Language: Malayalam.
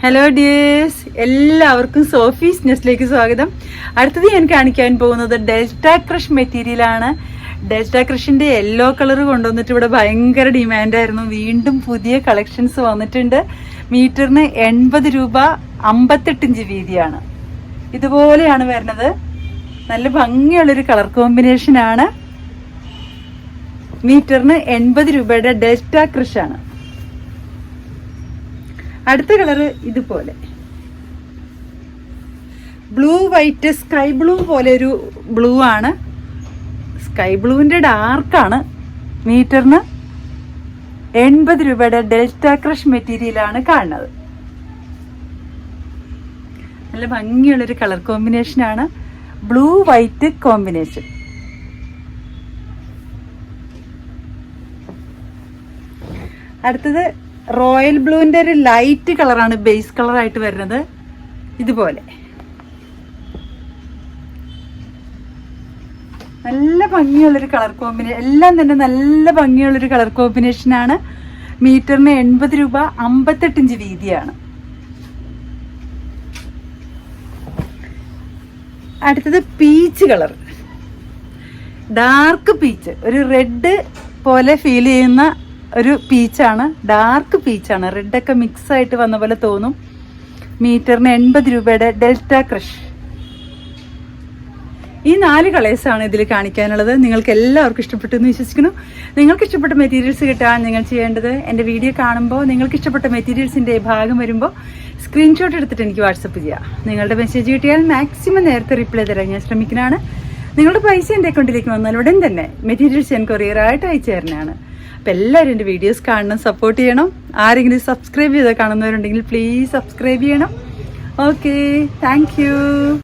ഹലോ ഡിയേഴ്സ്, എല്ലാവർക്കും സോഫീസ് നെസ്റ്റിലേക്ക് സ്വാഗതം. അടുത്തത് ഞാൻ കാണിക്കാൻ പോകുന്നത് ഡെൽറ്റ ക്രഷ് മെറ്റീരിയലാണ്. ഡെൽറ്റ ക്രഷിന്റെ യെല്ലോ കളർ കൊണ്ടുവന്നിട്ട് ഇവിടെ ഭയങ്കര ഡിമാൻഡായിരുന്നു. വീണ്ടും പുതിയ കളക്ഷൻസ് വന്നിട്ടുണ്ട്. മീറ്ററിന് 80 രൂപ, 58 ഇഞ്ച് വീതിയാണ്. ഇതുപോലെയാണ് വരുന്നത്. നല്ല ഭംഗിയുള്ളൊരു കളർ കോമ്പിനേഷനാണ്. മീറ്ററിന് 80 രൂപയുടെ ഡെൽറ്റ ക്രഷ് ആണ്. അടുത്ത കളറ് ഇതുപോലെ ബ്ലൂ വൈറ്റ് സ്കൈ ബ്ലൂ പോലെ ഒരു ബ്ലൂ ആണ്. സ്കൈ ബ്ലൂവിന്റെ ഡാർക്കാണ്. മീറ്ററിന് 80 രൂപയുടെ ഡെൽറ്റ ക്രഷ് മെറ്റീരിയലാണ് കാണുന്നത്. നല്ല ഭംഗിയുള്ളൊരു കളർ കോമ്പിനേഷനാണ്. Blue white combination. അടുത്തത് റോയൽ ബ്ലൂവിന്റെ ഒരു ലൈറ്റ് കളറാണ് ബേസ് കളറായിട്ട് വരുന്നത്. ഇതുപോലെ നല്ല ഭംഗിയുള്ളൊരു കളർ കോമ്പിനേഷൻ. എല്ലാം തന്നെ നല്ല ഭംഗിയുള്ളൊരു കളർ കോമ്പിനേഷനാണ്. മീറ്ററിന് 80 രൂപ, 58 ഇഞ്ച് വീതിയാണ്. അടുത്തത് പീച്ച് കളർ, ഡാർക്ക് പീച്ച്, ഒരു റെഡ് പോലെ ഫീൽ ചെയ്യുന്ന ഒരു പീച്ചാണ്. ഡാർക്ക് പീച്ചാണ്. റെഡൊക്കെ മിക്സ് ആയിട്ട് വന്ന പോലെ തോന്നും. മീറ്ററിന് 80 രൂപയുടെ ഡെൽറ്റ ക്രഷ്. ഈ 4 കളേഴ്സാണ് ഇതിൽ കാണിക്കാനുള്ളത്. നിങ്ങൾക്ക് എല്ലാവർക്കും ഇഷ്ടപ്പെട്ടു എന്ന് വിശ്വസിക്കുന്നു. നിങ്ങൾക്ക് ഇഷ്ടപ്പെട്ട മെറ്റീരിയൽസ് കിട്ടാൻ നിങ്ങൾ ചെയ്യേണ്ടത്, എൻ്റെ വീഡിയോ കാണുമ്പോൾ നിങ്ങൾക്ക് ഇഷ്ടപ്പെട്ട മെറ്റീരിയൽസിൻ്റെ ഭാഗം വരുമ്പോൾ സ്ക്രീൻഷോട്ട് എടുത്തിട്ട് എനിക്ക് വാട്സപ്പ് ചെയ്യുക. നിങ്ങളുടെ മെസ്സേജ് കിട്ടിയാൽ മാക്സിമം നേരത്തെ റിപ്ലൈ തരാൻ ഞാൻ ശ്രമിക്കുന്നതാണ്. നിങ്ങളുടെ പൈസ എൻ്റെ അക്കൗണ്ടിലേക്ക് വന്നാൽ ഉടൻ തന്നെ മെറ്റീരിയൽസ് ഞാൻ കൊറിയറായിട്ട് അയച്ചു തരുന്നതാണ്. അപ്പം എല്ലാവരും എൻ്റെ വീഡിയോസ് കാണണം, സപ്പോർട്ട് ചെയ്യണം. ആരെങ്കിലും സബ്സ്ക്രൈബ് ചെയ്താൽ കാണുന്നവരുണ്ടെങ്കിൽ പ്ലീസ് സബ്സ്ക്രൈബ് ചെയ്യണം. Okay, thank you.